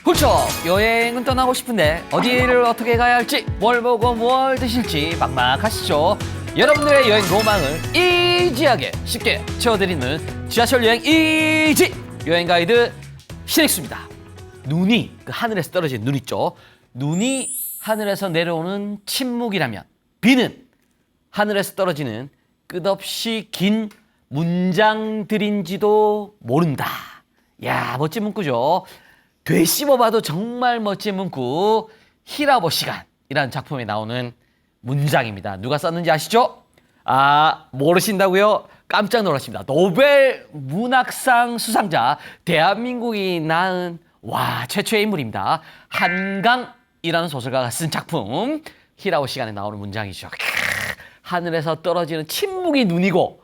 훌쩍 여행은 떠나고 싶은데 어디를 어떻게 가야 할지 뭘 보고 뭘 드실지 막막하시죠? 여러분들의 여행 로망을 이지하게 쉽게 채워드리는 지하철 여행 이지 여행 가이드 신익수입니다. 눈이 그 하늘에서 떨어진 눈 있죠? 눈이 하늘에서 내려오는 침묵이라면 비는 하늘에서 떨어지는 끝없이 긴 문장들인지도 모른다. 야, 멋진 문구죠. 되씹어봐도 정말 멋진 문구 히라보 시간이라는 작품에 나오는 문장입니다. 누가 썼는지 아시죠? 아, 모르신다고요? 깜짝 놀라십니다. 노벨 문학상 수상자, 대한민국이 낳은 최초의 인물입니다. 한강이라는 소설가가 쓴 작품 히라보 시간에 나오는 문장이죠. 하늘에서 떨어지는 침묵이 눈이고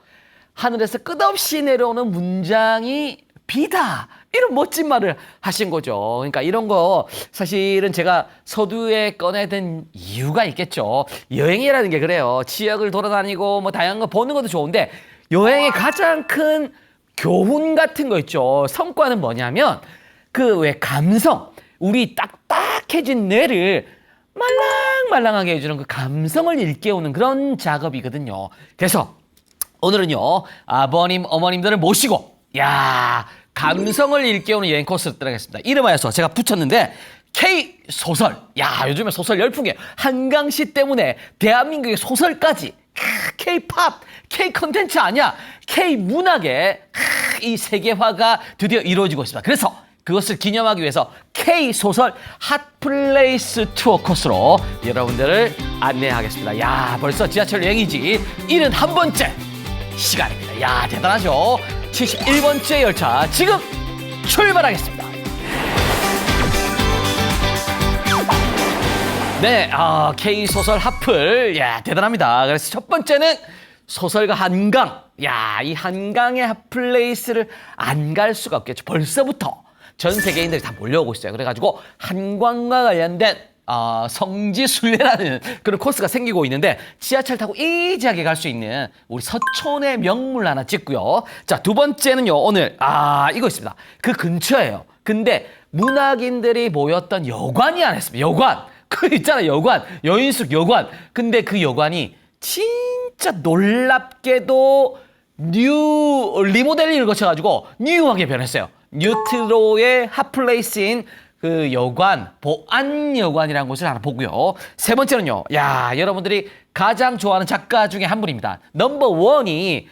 하늘에서 끝없이 내려오는 문장이 비다. 이런 멋진 말을 하신 거죠. 그러니까 이런 거 사실은 제가 서두에 꺼내든 이유가 있겠죠. 여행이라는 게 그래요. 지역을 돌아다니고 뭐 다양한 거 보는 것도 좋은데 여행의 가장 큰 교훈 같은 거 있죠. 성과는 뭐냐면 그 왜 감성, 우리 딱딱해진 뇌를 말랑말랑하게 해주는 그 감성을 일깨우는 그런 작업이거든요. 그래서 오늘은요, 아버님, 어머님들을 모시고 감성을 일깨우는 여행 코스를 떠나겠습니다. 이름하여서 제가 붙였는데 K소설. 요즘에 소설 열풍이에요. 한강시 때문에 대한민국의 소설까지 K-팝, K-컨텐츠 아니야. K-문학의 이 세계화가 드디어 이루어지고 있습니다. 그래서 그것을 기념하기 위해서 K소설 핫플레이스 투어 코스로 여러분들을 안내하겠습니다. 벌써 지하철 여행이지 71번째 시간입니다. 대단하죠? 71번째 열차 지금 출발하겠습니다. 네, K소설 핫플, 대단합니다. 그래서 첫 번째는 소설가 한강. 이 한강의 핫플레이스를 안 갈 수가 없겠죠. 벌써부터 전 세계인들이 다 몰려오고 있어요. 그래가지고 한강과 관련된 성지순례라는 그런 코스가 생기고 있는데 지하철 타고 이지하게 갈 수 있는 우리 서촌의 명물 하나 찍고요. 자, 두 번째는요. 오늘 이거 있습니다. 그 근처예요. 근데 문학인들이 모였던 여관이 하나 있습니다. 여관. 그 있잖아요. 여관. 여인숙 여관. 근데 그 여관이 진짜 놀랍게도 리모델링을 거쳐가지고 뉴하게 변했어요. 뉴트로의 핫플레이스인 그 여관, 보안여관이라는 곳을 하나 보고요. 세 번째는요. 여러분들이 가장 좋아하는 작가 중에 한 분입니다. 넘버원이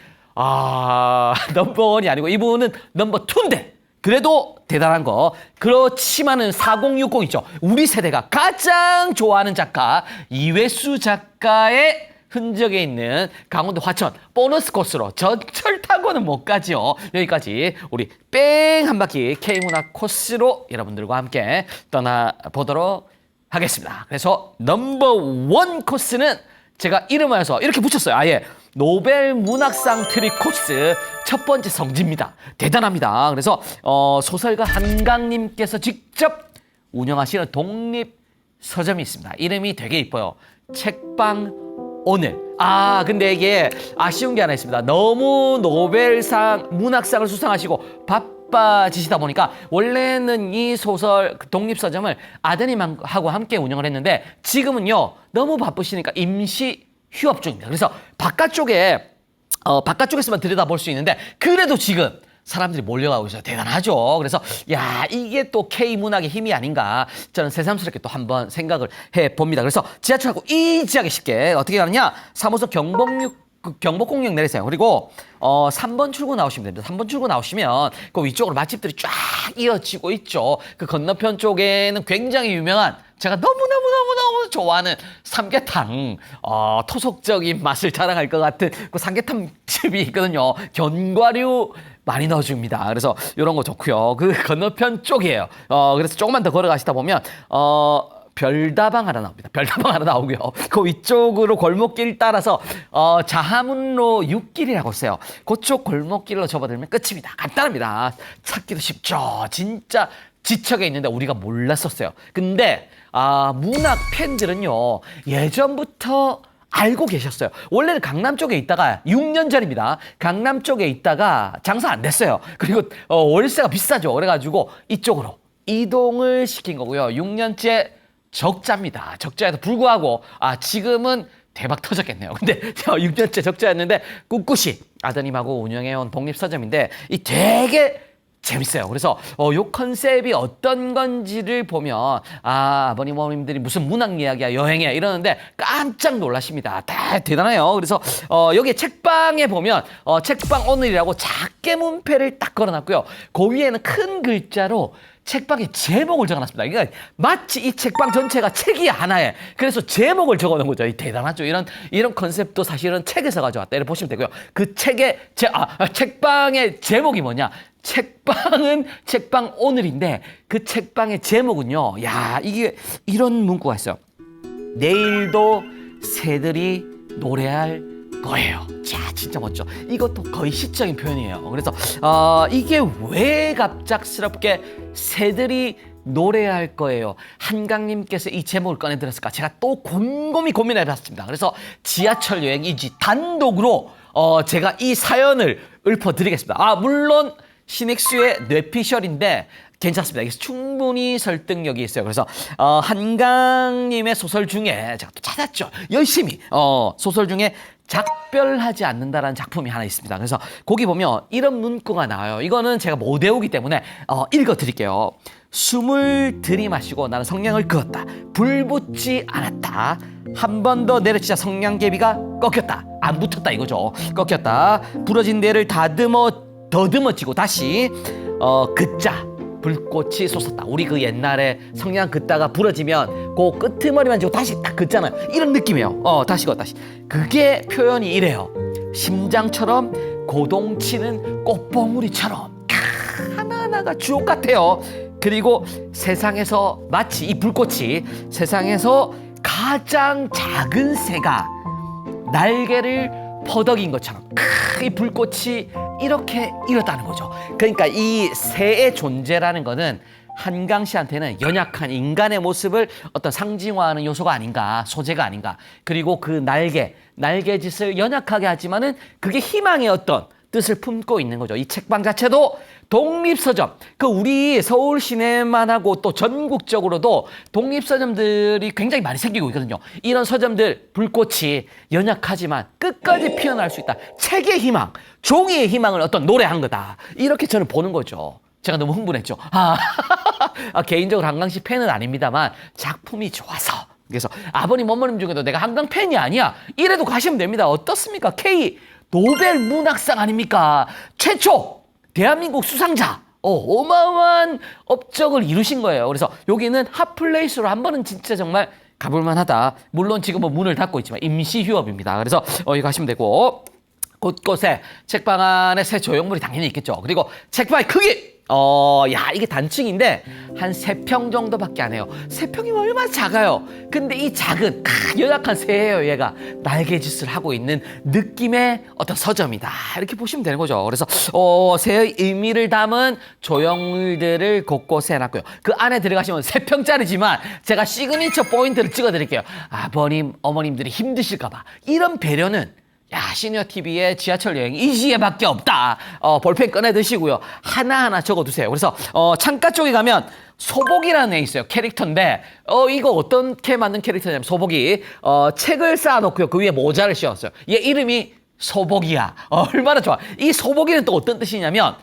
넘버원이 아니고 이분은 넘버2인데 그래도 대단한 거. 그렇지만은 4060 있죠. 우리 세대가 가장 좋아하는 작가 이회수 작가의 흔적에 있는 강원도 화천 보너스 코스로 전철 타고는 못 가죠. 여기까지 우리 뺑 한 바퀴 K문학 코스로 여러분들과 함께 떠나보도록 하겠습니다. 그래서 넘버원 코스는 제가 이름하여서 이렇게 붙였어요. 아예 노벨 문학상 트리 코스 첫 번째 성지입니다. 대단합니다. 그래서 소설가 한강님께서 직접 운영하시는 독립서점이 있습니다. 이름이 되게 이뻐요. 책방 오늘. 근데 이게 아쉬운 게 하나 있습니다. 너무 노벨상, 문학상을 수상하시고 바빠지시다 보니까 원래는 이 소설 독립서점을 아드님하고 함께 운영을 했는데 지금은요, 너무 바쁘시니까 임시 휴업 중입니다. 그래서 바깥쪽에서만 들여다볼 수 있는데 그래도 지금 사람들이 몰려가고 있어요. 대단하죠. 그래서 이게 또 K문학의 힘이 아닌가 저는 새삼스럽게 또 한번 생각을 해봅니다. 그래서 지하철하고 이지하게 쉽게 어떻게 가느냐. 3호선 경복궁역 내리세요. 그리고 3번 출구 나오시면 됩니다. 3번 출구 나오시면 그 위쪽으로 맛집들이 쫙 이어지고 있죠. 그 건너편 쪽에는 굉장히 유명한 제가 너무너무 좋아하는 삼계탕, 토속적인 맛을 자랑할 것 같은 그 삼계탕 집이 있거든요. 견과류 많이 넣어줍니다. 그래서 이런 거 좋고요. 그 건너편 쪽이에요. 그래서 조금만 더 걸어가시다 보면 별다방 하나 나옵니다. 별다방 하나 나오고요. 그 위쪽으로 골목길 따라서 자하문로 6길이라고 있어요. 그쪽 골목길로 접어들면 끝입니다. 간단합니다. 찾기도 쉽죠. 진짜 지척에 있는데 우리가 몰랐었어요. 근데 문학 팬들은요, 예전부터 알고 계셨어요. 원래는 강남 쪽에 있다가 6년 전입니다. 강남 쪽에 있다가 장사 안 됐어요. 그리고 월세가 비싸죠. 그래가지고 이쪽으로 이동을 시킨 거고요. 6년째 적자입니다. 적자에도 불구하고 지금은 대박 터졌겠네요. 근데 6년째 적자였는데 꿋꿋이 아드님하고 운영해온 독립서점인데 이 되게 재밌어요. 그래서 요 컨셉이 어떤 건지를 보면 아버님 어머님들이 무슨 문학 이야기야 여행이야 이러는데 깜짝 놀라십니다. 대단해요. 그래서 여기 책방에 보면 책방 오늘이라고 작게 문패를 딱 걸어놨고요. 그 위에는 큰 글자로 책방에 제목을 적어놨습니다. 그러니까 마치 이 책방 전체가 책이 하나에 그래서 제목을 적어놓은 거죠. 대단하죠. 이런 컨셉도 사실은 책에서 가져왔다. 이렇게 보시면 되고요. 그 책의 책방의 제목이 뭐냐? 책방은 책방 오늘인데 그 책방의 제목은요. 야, 이게 이런 문구가 있어요. 내일도 새들이 노래할 거예요. 자, 진짜 멋져. 이것도 거의 시적인 표현이에요. 그래서 이게 왜 갑작스럽게 새들이 노래할 거예요. 한강님께서 이 제목을 꺼내들었을까? 제가 또 곰곰이 고민해봤습니다. 그래서 지하철 여행이지 단독으로 제가 이 사연을 읊어드리겠습니다. 물론 신익수의 뇌피셜인데 괜찮습니다. 이게 충분히 설득력이 있어요. 그래서 한강님의 소설 중에 제가 또 찾았죠. 열심히 소설 중에 작별하지 않는다라는 작품이 하나 있습니다. 그래서 거기 보면 이런 문구가 나와요. 이거는 제가 못 외우기 때문에 읽어드릴게요. 숨을 들이마시고 나는 성냥을 그었다. 불 붙지 않았다. 한 번 더 내려치자 성냥개비가 꺾였다. 안 붙었다 이거죠. 꺾였다. 부러진 데를 더듬어지고 다시 긋자. 불꽃이 솟았다. 우리 그 옛날에 성냥 긋다가 부러지면 그 끄트머리만 지고 다시 딱 긋잖아요. 이런 느낌이에요. 다시 다시. 그게 표현이 이래요. 심장처럼 고동치는 꽃봉우리처럼 하나하나가 주옥 같아요. 그리고 세상에서 마치 이 불꽃이 세상에서 가장 작은 새가 날개를 퍼덕인 것처럼 이 불꽃이 이렇게 일었다는 거죠. 그러니까 이 새의 존재라는 거는 한강 씨한테는 연약한 인간의 모습을 어떤 상징화하는 요소가 아닌가, 소재가 아닌가. 그리고 그 날개짓을 연약하게 하지만은 그게 희망의 어떤 뜻을 품고 있는 거죠. 이 책방 자체도 독립서점, 우리 서울 시내만 하고 또 전국적으로도 독립서점들이 굉장히 많이 생기고 있거든요. 이런 서점들 불꽃이 연약하지만 끝까지 피어날 수 있다. 책의 희망, 종이의 희망을 어떤 노래한 거다. 이렇게 저는 보는 거죠. 제가 너무 흥분했죠. 개인적으로 한강 씨 팬은 아닙니다만 작품이 좋아서. 그래서 아버님, 어머님 중에도 내가 한강 팬이 아니야. 이래도 가시면 됩니다. 어떻습니까? K 노벨 문학상 아닙니까? 최초 대한민국 수상자. 어마어마한 업적을 이루신 거예요. 그래서 여기는 핫플레이스로 한 번은 진짜 정말 가볼만 하다. 물론 지금은 문을 닫고 있지만 임시 휴업입니다. 그래서 여기 가시면 되고 곳곳에 책방 안에 새 조형물이 당연히 있겠죠. 그리고 책방의 크기! 이게 단층인데 한 3평 정도밖에 안 해요. 3평이면 얼마나 작아요. 근데 이 작은 연약한 새예요. 얘가 날개짓을 하고 있는 느낌의 어떤 서점이다. 이렇게 보시면 되는 거죠. 그래서 새의 의미를 담은 조형물들을 곳곳에 해놨고요. 그 안에 들어가시면 3평짜리지만 제가 시그니처 포인트를 찍어드릴게요. 아버님, 어머님들이 힘드실까 봐. 이런 배려는 시니어 TV의 지하철 여행 이지혜밖에 없다. 볼펜 꺼내 드시고요. 하나하나 적어두세요. 그래서 창가 쪽에 가면 소복이라는 애 있어요. 캐릭터인데 이거 어떻게 만든 캐릭터냐면 소복이 책을 쌓아놓고요. 그 위에 모자를 씌웠어요. 얘 이름이 소복이야. 얼마나 좋아. 이 소복이는 또 어떤 뜻이냐면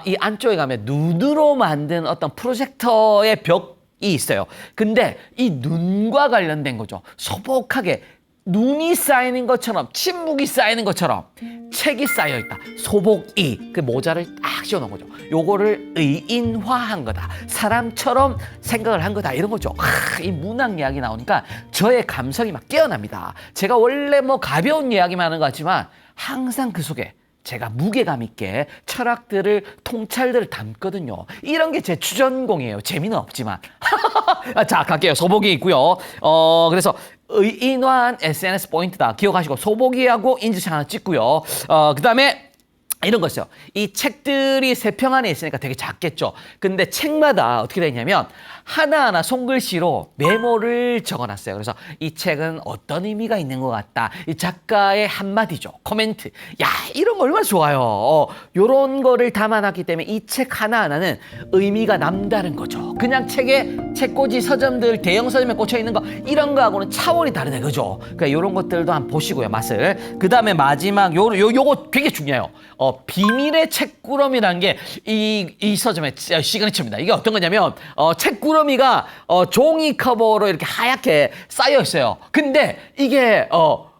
이 안쪽에 가면 눈으로 만든 어떤 프로젝터의 벽이 있어요. 근데 이 눈과 관련된 거죠. 소복하게 눈이 쌓이는 것처럼 침묵이 쌓이는 것처럼 책이 쌓여있다. 소복이 그 모자를 딱 씌워놓은 거죠. 요거를 의인화한 거다. 사람처럼 생각을 한 거다. 이런 거죠. 이 문학 이야기 나오니까 저의 감성이 막 깨어납니다. 제가 원래 가벼운 이야기만 하는 것 같지만 항상 그 속에 제가 무게감 있게 철학들을 통찰들을 담거든요. 이런 게 제 주전공이에요. 재미는 없지만. 자, 갈게요. 소복이 있고요. 그래서 의인화한 SNS 포인트다. 기억하시고 소복이하고 인증샷 하나 찍고요. 그다음에 이런 거였어요. 이 책들이 3평 안에 있으니까 되게 작겠죠. 근데 책마다 어떻게 되냐면 하나하나 손글씨로 메모를 적어놨어요. 그래서 이 책은 어떤 의미가 있는 것 같다. 이 작가의 한마디죠. 코멘트. 야, 이런 거 얼마나 좋아요. 요런 거를 담아놨기 때문에 이 책 하나하나는 의미가 남다른 거죠. 그냥 책에 책꽂이 서점들, 대형 서점에 꽂혀있는 거 이런 거하고는 차원이 다르네. 그죠? 그러니까 요런 것들도 한번 보시고요. 맛을. 그 다음에 마지막 요거 되게 중요해요. 비밀의 책꾸러미라는 게 이 서점의 시그니처입니다. 이게 어떤 거냐면 책꾸러미가 종이 커버로 이렇게 하얗게 쌓여 있어요. 근데 이게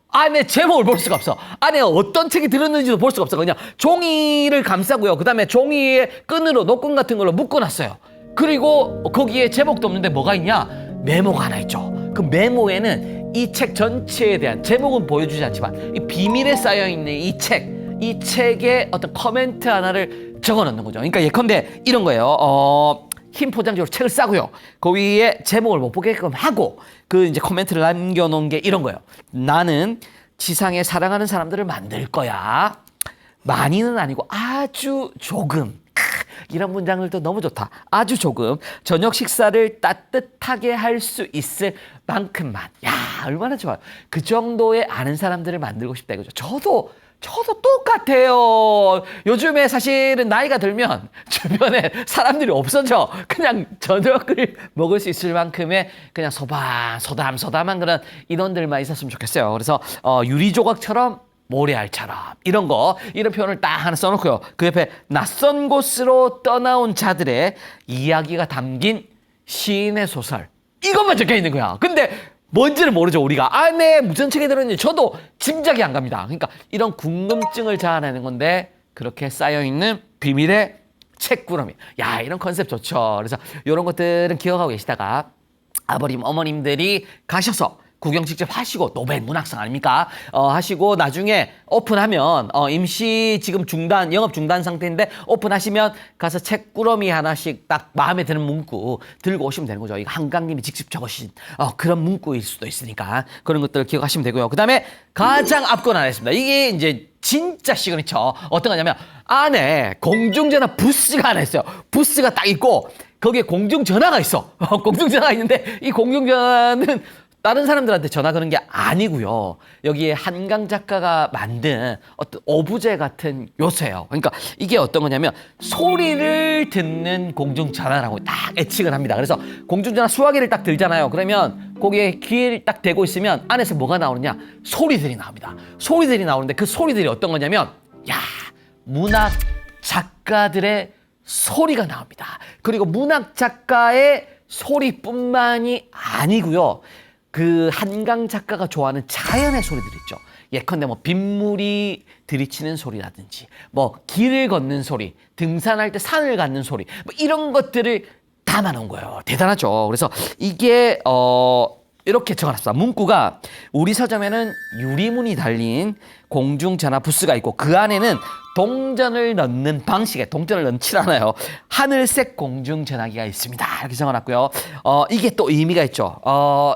안에 제목을 볼 수가 없어. 안에 어떤 책이 들었는지도 볼 수가 없어. 그냥 종이를 감싸고요. 그 다음에 종이에 끈으로 노끈 같은 걸로 묶어놨어요. 그리고 거기에 제목도 없는데 뭐가 있냐? 메모가 하나 있죠. 그 메모에는 이 책 전체에 대한 제목은 보여주지 않지만 이 비밀에 쌓여있는 이 책의 어떤 코멘트 하나를 적어놓는 거죠. 그러니까 예컨대 이런 거예요. 흰 포장지로 책을 싸고요. 그 위에 제목을 못 보게끔 하고 그 이제 코멘트를 남겨놓은 게 이런 거예요. 나는 지상에 사랑하는 사람들을 만들 거야. 많이는 아니고 아주 조금. 이런 문장들도 너무 좋다. 아주 조금 저녁 식사를 따뜻하게 할 수 있을 만큼만. 야, 얼마나 좋아요. 그 정도의 아는 사람들을 만들고 싶다 이거죠. 저도 똑같아요. 요즘에 사실은 나이가 들면 주변에 사람들이 없어져. 그냥 저녁을 먹을 수 있을 만큼의 그냥 소담한 그런 인원들만 있었으면 좋겠어요. 그래서 유리 조각처럼 모래알처럼 이런 표현을 딱 하나 써놓고요. 그 옆에 낯선 곳으로 떠나온 자들의 이야기가 담긴 시인의 소설. 이것만 적혀 있는 거야. 근데 뭔지는 모르죠, 우리가. 안에 무슨 책이 들었는지 저도 짐작이 안 갑니다. 그러니까 이런 궁금증을 자아내는 건데 그렇게 쌓여있는 비밀의 책꾸러미. 야, 이런 컨셉 좋죠. 그래서 이런 것들은 기억하고 계시다가 아버님, 어머님들이 가셔서 구경 직접 하시고 노벨 문학상 아닙니까? 하시고 나중에 오픈하면 임시 지금 영업 중단 상태인데 오픈하시면 가서 책꾸러미 하나씩 딱 마음에 드는 문구 들고 오시면 되는 거죠. 이거 한강님이 직접 적으신 그런 문구일 수도 있으니까 그런 것들 기억하시면 되고요. 그 다음에 가장 앞권 하나 있습니다. 이게 이제 진짜 시그니처. 어떤 거냐면 안에 공중전화 부스가 하나 있어요. 부스가 딱 있고 거기에 공중전화가 있어. 공중전화가 있는데 이 공중전화는 다른 사람들한테 전화 거는 게 아니고요. 여기에 한강 작가가 만든 어떤 오브제 같은 요소예요. 그러니까 이게 어떤 거냐면 소리를 듣는 공중전화라고 딱 애칭을 합니다. 그래서 공중전화 수화기를 딱 들잖아요. 그러면 거기에 귀를 딱 대고 있으면 안에서 뭐가 나오느냐? 소리들이 나옵니다. 소리들이 나오는데 그 소리들이 어떤 거냐면 문학 작가들의 소리가 나옵니다. 그리고 문학 작가의 소리뿐만이 아니고요. 그 한강 작가가 좋아하는 자연의 소리들 있죠. 예컨대 빗물이 들이치는 소리라든지 길을 걷는 소리, 등산할 때 산을 걷는 소리 이런 것들을 담아놓은 거예요. 대단하죠. 그래서 이게 이렇게 적어놨습니다. 문구가 우리 서점에는 유리문이 달린 공중전화 부스가 있고 그 안에는 동전을 넣는 방식의 동전을 넣지 않아요. 하늘색 공중전화기가 있습니다. 이렇게 적어놨고요. 이게 또 의미가 있죠.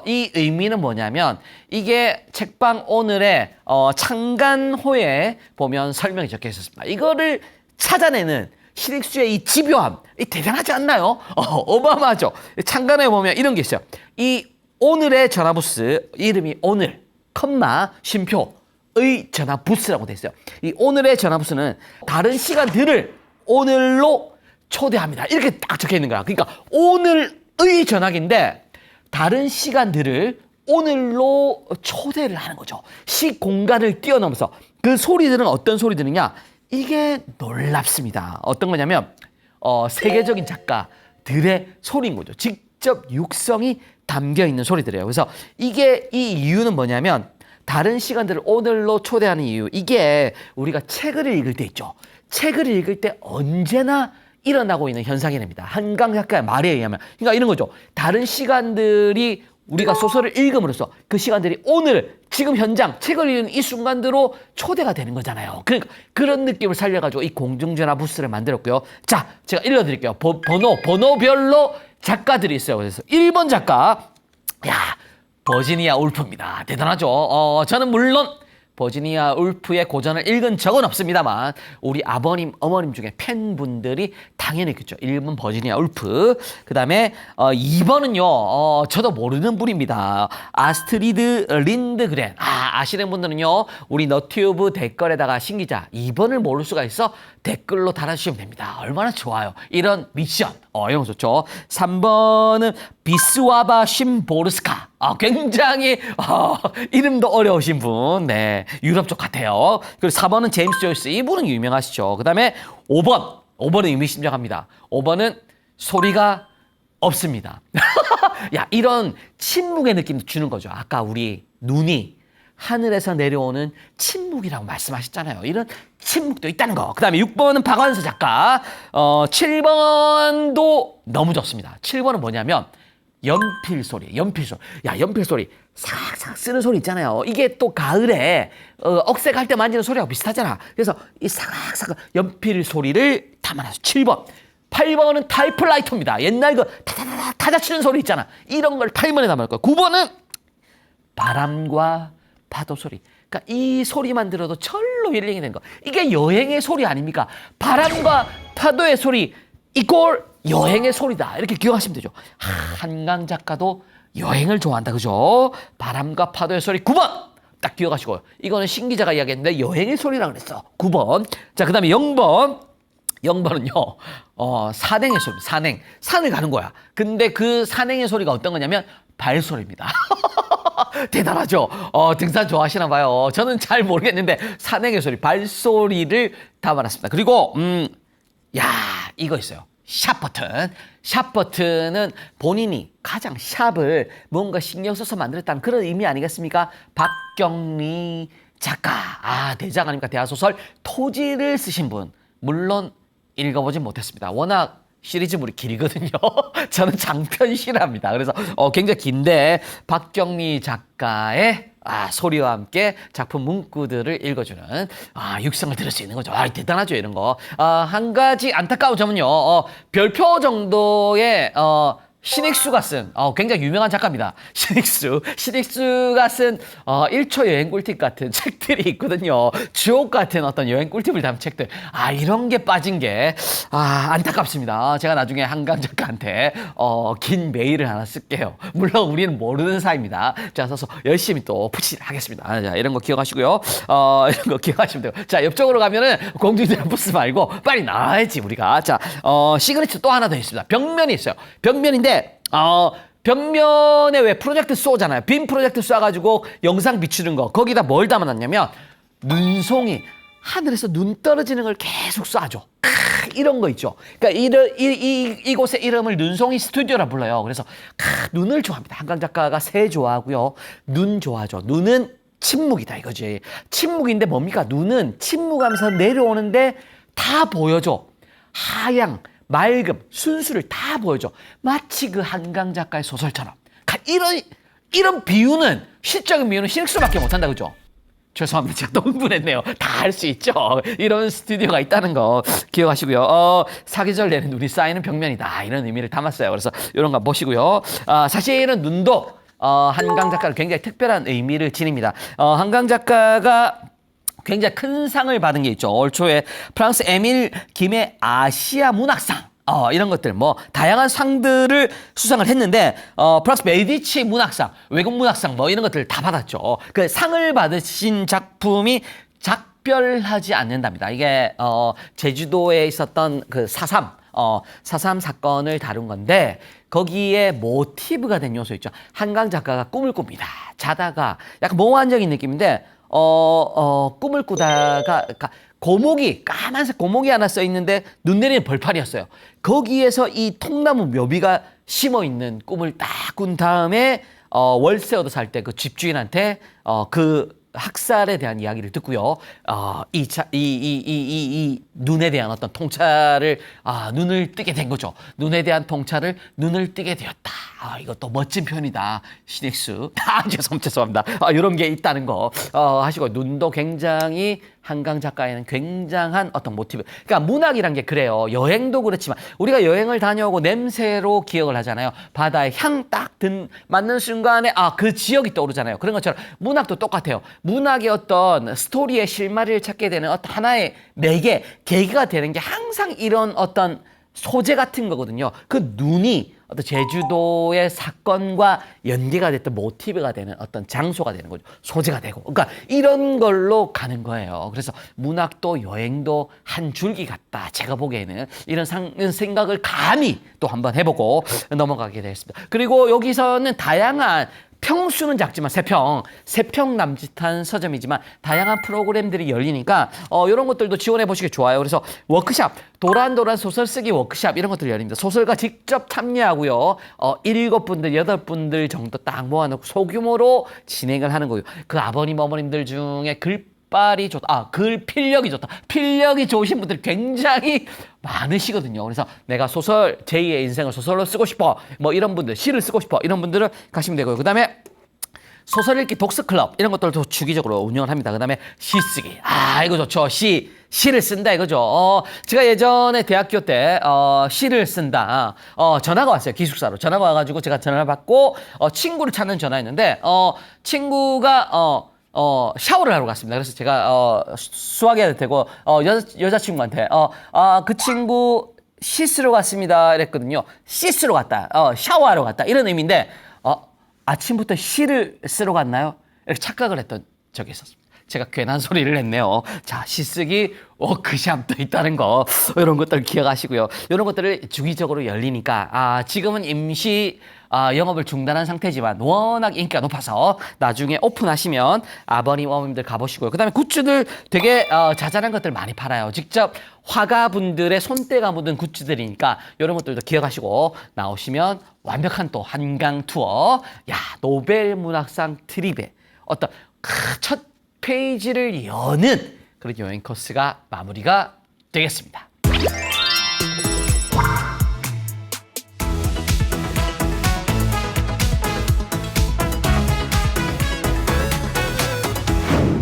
이 의미는 뭐냐면 이게 책방 오늘의 창간호에 보면 설명이 적혀 있었습니다. 이거를 찾아내는 시릭수의 이 집요함, 이 대단하지 않나요? 어마어마하죠. 창간호에 보면 이런 게 있어요. 이 오늘의 전화부스 이름이 오늘, 쉼표의 전화부스라고 돼 있어요. 이 오늘의 전화부스는 다른 시간들을 오늘로 초대합니다. 이렇게 딱 적혀 있는 거야. 그러니까 오늘의 전화기인데 다른 시간들을 오늘로 초대를 하는 거죠. 시 공간을 뛰어넘어서 그 소리들은 어떤 소리들이냐? 이게 놀랍습니다. 어떤 거냐면 세계적인 작가들의 소리인 거죠. 직접 육성이 담겨 있는 소리들이에요. 그래서 이 이유는 뭐냐면 다른 시간들을 오늘로 초대하는 이유. 이게 우리가 책을 읽을 때 있죠. 책을 읽을 때 언제나 일어나고 있는 현상이랍니다. 한강 작가의 말에 의하면. 그러니까 이런 거죠. 다른 시간들이 우리가 소설을 읽음으로써 그 시간들이 오늘 지금 현장 책을 읽는 이 순간대로 초대가 되는 거잖아요. 그러니까 그런 느낌을 살려가지고 이 공중전화 부스를 만들었고요. 자, 제가 읽어드릴게요. 번호별로 작가들이 있어요. 그래서 1번 작가, 버지니아 울프입니다. 대단하죠. 저는 물론 버지니아 울프의 고전을 읽은 적은 없습니다만 우리 아버님, 어머님 중에 팬분들이 당연히 있겠죠. 1번 버지니아 울프. 그 다음에 2번은요. 저도 모르는 분입니다. 아스트리드 린드그렌. 아시는 분들은요. 우리 너튜브 댓글에다가 신기자 2번을 모를 수가 있어 댓글로 달아주시면 됩니다. 얼마나 좋아요. 이런 미션. 이런 거 좋죠. 3번은 비스와바 심보르스카. 굉장히 이름도 어려우신 분. 네, 유럽 쪽 같아요. 그리고 4번은 제임스 조이스. 이분은 유명하시죠. 그 다음에 5번. 5번은 의미심장합니다. 5번은 소리가 없습니다. 야, 이런 침묵의 느낌 주는 거죠. 아까 우리 눈이 하늘에서 내려오는 침묵이라고 말씀하셨잖아요. 이런 침묵도 있다는 거. 그 다음에 6번은 박완서 작가. 7번도 너무 좋습니다. 7번은 뭐냐면 연필 소리, 연필 소리. 야, 연필 소리. 싹싹 쓰는 소리 있잖아요. 이게 또 가을에 억색할 때 만지는 소리하고 비슷하잖아. 그래서 이 싹싹 연필 소리를 담아놨어. 7번. 8번은 타이프라이터입니다. 옛날 그 타자 치는 소리 있잖아. 이런 걸 8번에 담아놓을 거야. 9번은 바람과 파도 소리. 그러니까 이 소리만 들어도 절로 힐링이 되는 거. 이게 여행의 소리 아닙니까? 바람과 파도의 소리 이꼴 여행의 소리다. 이렇게 기억하시면 되죠. 한강 작가도 여행을 좋아한다. 그죠? 바람과 파도의 소리 9번. 딱 기억하시고요. 이거는 신 기자가 이야기했는데 여행의 소리라고 그랬어. 9번. 자, 그 다음에 0번. 0번은요, 산행의 소리, 산행. 산을 가는 거야. 근데 그 산행의 소리가 어떤 거냐면 발소리입니다. 대단하죠? 등산 좋아하시나 봐요. 저는 잘 모르겠는데 산행의 소리, 발소리를 담아놨습니다. 그리고 이거 있어요. 샵 버튼. 샵 버튼은 본인이 가장 샵을 뭔가 신경 써서 만들었다는 그런 의미 아니겠습니까? 박경리 작가. 대작 아닙니까? 대하소설 토지를 쓰신 분. 물론 읽어보진 못했습니다. 워낙 시리즈물이 길거든요. 저는 장편 싫어합니다. 그래서 굉장히 긴데 박경리 작가의 소리와 함께 작품 문구들을 읽어주는 육성을 들을 수 있는 거죠. 대단하죠, 이런 거. 한 가지 안타까운 점은요. 별표 정도의 신익수가 쓴 굉장히 유명한 작가입니다. 신익수가 쓴 1초 여행 꿀팁 같은 책들이 있거든요. 주옥 같은 어떤 여행 꿀팁을 담은 책들. 이런 게 빠진 게 안타깝습니다. 제가 나중에 한강 작가한테 긴 메일을 하나 쓸게요. 물론 우리는 모르는 사이입니다. 자, 써서 열심히 또 푸시하겠습니다. 자, 이런 거 기억하시고요. 이런 거 기억하시면 돼요. 자, 옆쪽으로 가면은 공중전화 부스 말고 빨리 나와야지 우리가. 자, 시그니처 또 하나 더 있습니다. 벽면이 있어요. 벽면인데 벽면에 왜 프로젝트 쏘잖아요. 빔 프로젝트 쏴가지고 영상 비추는 거. 거기다 뭘 담아놨냐면 눈송이. 하늘에서 눈 떨어지는 걸 계속 쏴줘. 이런 거 있죠. 그러니까 이곳의 이름을 눈송이 스튜디오라 불러요. 그래서 눈을 좋아합니다. 한강 작가가 새 좋아하고요. 눈 좋아하죠. 눈은 침묵이다 이거지. 침묵인데 뭡니까? 눈은 침묵하면서 내려오는데 다 보여줘. 하양, 맑음, 순수를 다 보여줘. 마치 그 한강 작가의 소설처럼. 이런 비유는, 시적인 비유는 신익수밖에 못한다, 그죠? 죄송합니다. 제가 너무 흥분했네요. 다 할 수 있죠. 이런 스튜디오가 있다는 거 기억하시고요. 사계절 내내 눈이 쌓이는 벽면이다. 이런 의미를 담았어요. 그래서 이런 거 보시고요. 사실은 눈도 한강 작가는 굉장히 특별한 의미를 지닙니다. 한강 작가가 굉장히 큰 상을 받은 게 있죠. 올 초에 프랑스 에밀 김의 아시아 문학상. 이런 것들, 다양한 상들을 수상을 했는데, 프랑스 메디치 문학상, 외국 문학상, 이런 것들 다 받았죠. 그 상을 받으신 작품이 작별하지 않는답니다. 이게, 제주도에 있었던 그 4.3 사건을 다룬 건데, 거기에 모티브가 된 요소 있죠. 한강 작가가 꿈을 꿉니다. 자다가, 약간 몽환적인 느낌인데, 꿈을 꾸다가, 까만색 고목이 하나 써 있는데 눈 내리는 벌판이었어요. 거기에서 이 통나무 묘비가 심어 있는 꿈을 딱 꾼 다음에 월세 얻어 살 때 그 집주인한테 그 학살에 대한 이야기를 듣고요. 이 눈에 대한 어떤 통찰을, 눈을 뜨게 된 거죠. 눈에 대한 통찰을 눈을 뜨게 되었다. 이것도 멋진 표현이다. 신익수. 죄송합니다. 이런 게 있다는 거 하시고, 눈도 굉장히 한강 작가에는 굉장한 어떤 모티브. 그러니까 문학이란 게 그래요. 여행도 그렇지만 우리가 여행을 다녀오고 냄새로 기억을 하잖아요. 바다의 향 딱 맞는 순간에 그 지역이 떠오르잖아요. 그런 것처럼 문학도 똑같아요. 문학의 어떤 스토리의 실마리를 찾게 되는 어떤 하나의 매개, 계기가 되는 게 항상 이런 어떤 소재 같은 거거든요. 그 눈이 어떤 제주도의 사건과 연계가 됐던 모티브가 되는 어떤 장소가 되는 거죠. 소재가 되고. 그러니까 이런 걸로 가는 거예요. 그래서 문학도 여행도 한 줄기 같다. 제가 보기에는 이런 생각을 감히 또 한번 해보고 넘어가게 되었습니다. 그리고 여기서는 다양한 평수는 작지만 세 평 남짓한 서점이지만 다양한 프로그램들이 열리니까 이런 것들도 지원해 보시기 좋아요. 그래서 워크샵, 도란도란 소설 쓰기 워크샵 이런 것들 열립니다. 소설가 직접 참여하고요. 7분들, 8분들 정도 딱 모아놓고 소규모로 진행을 하는 거예요. 그 아버님, 어머님들 중에 글빨이 좋다. 글 필력이 좋다. 필력이 좋으신 분들 굉장히 많으시거든요. 그래서 내가 소설, 제2의 인생을 소설로 쓰고 싶어. 뭐 이런 분들, 시를 쓰고 싶어. 이런 분들은 가시면 되고요. 그 다음에 소설 읽기 독서클럽 이런 것들도 주기적으로 운영을 합니다. 그 다음에 시 쓰기. 이거 좋죠. 시를 쓴다 이거죠. 제가 예전에 대학교 때 시를 쓴다. 전화가 왔어요. 기숙사로. 전화가 와가지고 제가 전화를 받고 친구를 찾는 전화였는데 친구가 샤워를 하러 갔습니다. 그래서 제가 수학해야 되고 여자친구한테 그 친구 씻으러 갔습니다 이랬거든요. 씻으러 갔다. 샤워하러 갔다. 이런 의미인데 아침부터 시를 쓰러 갔나요? 이렇게 착각을 했던 적이 있었습니다. 제가 괜한 소리를 했네요. 자, 시쓰기 워크샵도 있다는 거 이런 것들 기억하시고요. 이런 것들을 주기적으로 열리니까 지금은 임시 영업을 중단한 상태지만 워낙 인기가 높아서 나중에 오픈하시면 아버님, 어머님들 가보시고요. 그 다음에 굿즈들 되게 자잘한 것들 많이 팔아요. 직접 화가분들의 손때가 묻은 굿즈들이니까 이런 것들도 기억하시고 나오시면 완벽한 또 한강 투어, 노벨 문학상 트립의 어떤 첫 페이지를 여는 그런 여행 코스가 마무리가 되겠습니다.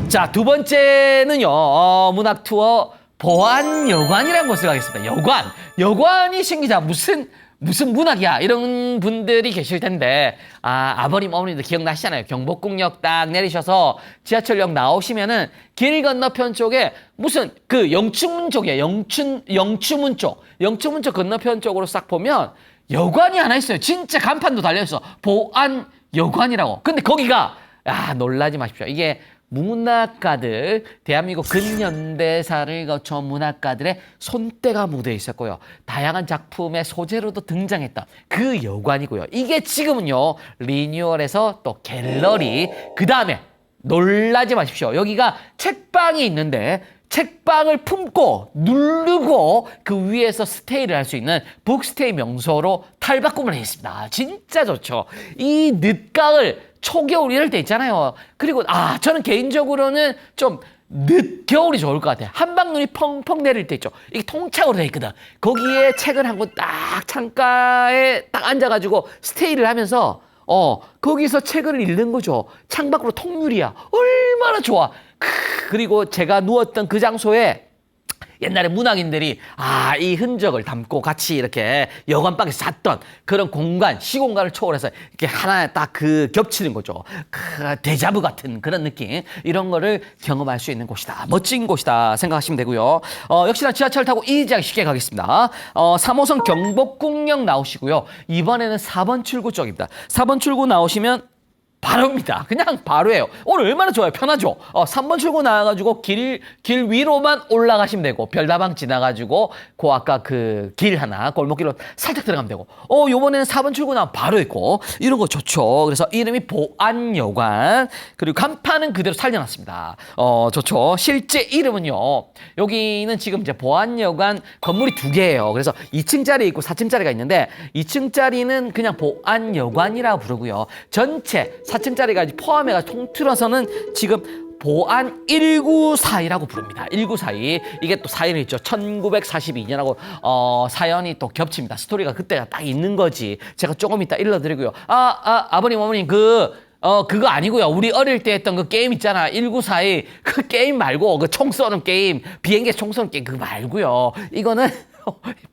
자, 두 번째는요. 문학 투어 보안여관이라는 곳을 가겠습니다. 여관이 신기자 무슨 문학이야 이런 분들이 계실 텐데 아버님 어머님들 기억나시잖아요. 경복궁역 딱 내리셔서 지하철역 나오시면은 길 건너편 쪽에 무슨 그 영춘문 쪽이에요. 영추문 쪽 건너편 쪽으로 싹 보면 여관이 하나 있어요. 진짜 간판도 달려있어. 보안여관이라고. 근데 거기가 놀라지 마십시오. 이게 문학가들, 대한민국 근현대사를 거쳐 문학가들의 손때가 묻어 있었고요. 다양한 작품의 소재로도 등장했던 그 여관이고요. 이게 지금은요, 리뉴얼해서 또 갤러리, 그 다음에 놀라지 마십시오. 여기가 책방이 있는데 책방을 품고 누르고 그 위에서 스테이를 할 수 있는 북스테이 명소로 탈바꿈을 했습니다. 진짜 좋죠. 이 늦가을 초겨울 이럴 때 있잖아요. 그리고 저는 개인적으로는 좀 늦겨울이 좋을 것 같아요. 한방눈이 펑펑 내릴 때 있죠. 이게 통창으로 돼 있거든. 거기에 책을 한 권 딱 창가에 딱 앉아가지고 스테이를 하면서 거기서 책을 읽는 거죠. 창밖으로 통유리야. 얼마나 좋아. 그리고 제가 누웠던 그 장소에 옛날에 문학인들이 이 흔적을 담고 같이 이렇게 여관방에서 잤던 그런 공간, 시공간을 초월해서 이렇게 하나에 딱 그 겹치는 거죠. 데자부 같은 그런 느낌. 이런 거를 경험할 수 있는 곳이다. 멋진 곳이다 생각하시면 되고요. 역시나 지하철 타고 이지하게 쉽게 가겠습니다. 3호선 경복궁역 나오시고요. 이번에는 4번 출구 쪽입니다. 4번 출구 나오시면 바로입니다. 그냥 바로예요. 오늘 얼마나 좋아요. 편하죠. 3번 출구 나와가지고 길 위로만 올라가시면 되고 별다방 지나가지고 아까 그 길 하나 골목길로 살짝 들어가면 되고 요번에는 4번 출구 나오면 바로 있고 이런 거 좋죠. 그래서 이름이 보안여관 그리고 간판은 그대로 살려놨습니다. 좋죠. 실제 이름은요. 여기는 지금 이제 보안여관 건물이 2개예요. 그래서 2층짜리 있고 4층짜리가 있는데 2층짜리는 그냥 보안여관이라고 부르고요. 전체 4층짜리까지 포함해서 통틀어서는 지금 보안 1942라고 부릅니다. 1942. 이게 또 사연이 있죠. 1942년하고 사연이 또 겹칩니다. 스토리가 그때가 딱 있는 거지. 제가 조금 이따 일러드리고요. 아버님, 어머님 그거 아니고요. 우리 어릴 때 했던 그 게임 있잖아. 1942. 그 게임 말고, 그 총 쏘는 게임, 비행기 총 쏘는 게임, 그거 말고요. 이거는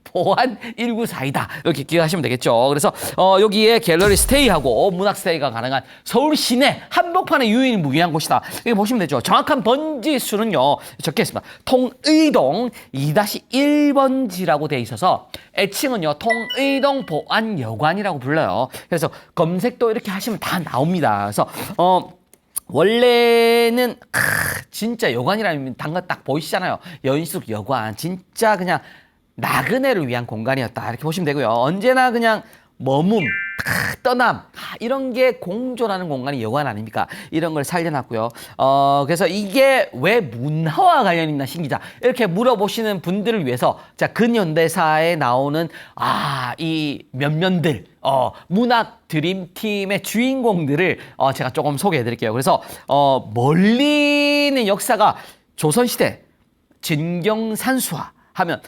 보안 194이다. 이렇게 기억하시면 되겠죠. 그래서 여기에 갤러리 스테이하고 문학 스테이가 가능한 서울 시내 한복판의 유일무이한 곳이다. 여기 보시면 되죠. 정확한 번지 수는요. 적혀 있습니다. 통의동 2-1번지라고 돼 있어서 애칭은요. 통의동 보안여관이라고 불러요. 그래서 검색도 이렇게 하시면 다 나옵니다. 그래서 원래는 진짜 여관이라면 당근 딱 보이시잖아요. 여인숙 여관. 진짜 그냥 나그네를 위한 공간이었다. 이렇게 보시면 되고요. 언제나 그냥 머문, 떠남 이런 게 공존하는 공간이 여관 아닙니까? 이런 걸 살려놨고요. 그래서 이게 왜 문화와 관련이 있나 신기자 이렇게 물어보시는 분들을 위해서 자 근현대사에 나오는 이 면면들 문학 드림팀의 주인공들을 제가 조금 소개해드릴게요. 그래서 멀리는 역사가 조선시대 진경산수화 하면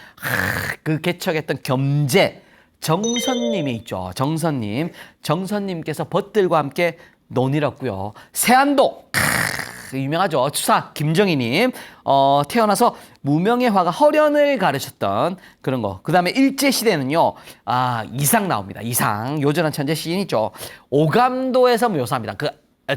그 개척했던 겸재 정선님이 있죠. 정선님께서 벗들과 함께 논일었고요. 세안도 유명하죠. 추사 김정희님 태어나서 무명의 화가 허련을 가르쳤던 그런 거. 그 다음에 일제시대는요. 이상 나옵니다. 이상 요전한 천재 시인 있죠. 오감도에서 묘사합니다. 그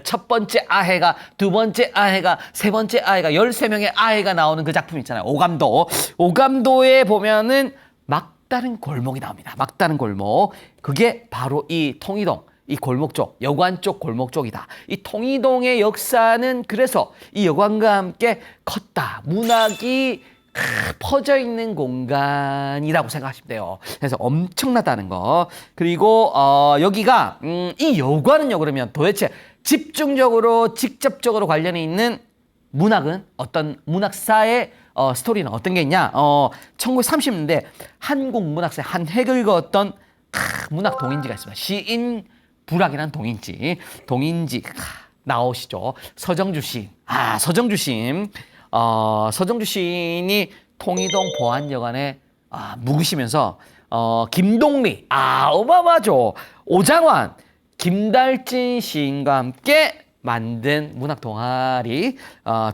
첫 번째 아해가, 두 번째 아해가, 세 번째 아해가, 13명의 아해가 나오는 그 작품 있잖아요. 오감도. 오감도에 보면은 막다른 골목이 나옵니다. 막다른 골목. 그게 바로 이 통이동, 이 골목 쪽, 여관 쪽 골목 쪽이다. 이 통이동의 역사는 그래서 이 여관과 함께 컸다. 문학이 퍼져 있는 공간이라고 생각하시면 돼요. 그래서 엄청나다는 거. 그리고 여기가 이 여관은요. 그러면 도대체 집중적으로 직접적으로 관련이 있는 문학은 어떤 문학사의 스토리는 어떤 게 있냐? 1930년대 한국 문학사에 한 획을 그었던 문학 동인지가 있습니다. 시인 불학이라는 동인지 나오시죠. 서정주 시인. 서정주 시인이 통이동 보안여관에 묵으시면서 김동리 어마어마하죠. 오장환 김달진 시인과 함께 만든 문학 동아리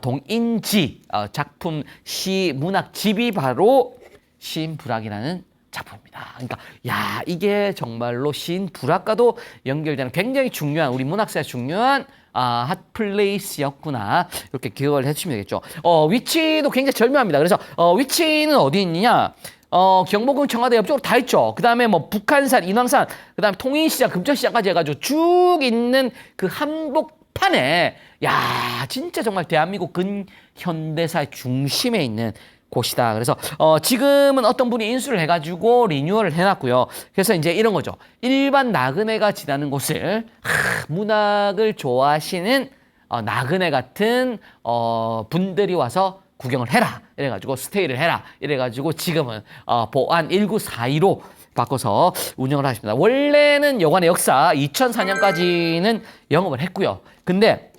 동인지 작품 시 문학집이 바로 시인 불학이라는 작품입니다. 그러니까 이게 정말로 시인 불학과도 연결되는 굉장히 중요한 우리 문학사에 중요한 핫플레이스였구나. 이렇게 기억을 해주시면 되겠죠. 위치도 굉장히 절묘합니다. 그래서 위치는 어디 있느냐? 경복궁 청와대 옆쪽으로 다 있죠. 그 다음에 뭐 북한산, 인왕산, 그 다음에 통인시장, 금천시장까지 해가지고 쭉 있는 그 한복판에 진짜 정말 대한민국 근현대사의 중심에 있는 곳이다. 그래서 지금은 어떤 분이 인수를 해가지고 리뉴얼을 해놨고요. 그래서 이제 이런 거죠. 일반 나그네가 지나는 곳을 문학을 좋아하시는 나그네 같은 분들이 와서 구경을 해라. 이래가지고 스테이를 해라. 이래가지고 지금은 보안 1942로 바꿔서 운영을 하십니다. 원래는 여관의 역사 2004년까지는 영업을 했고요. 근데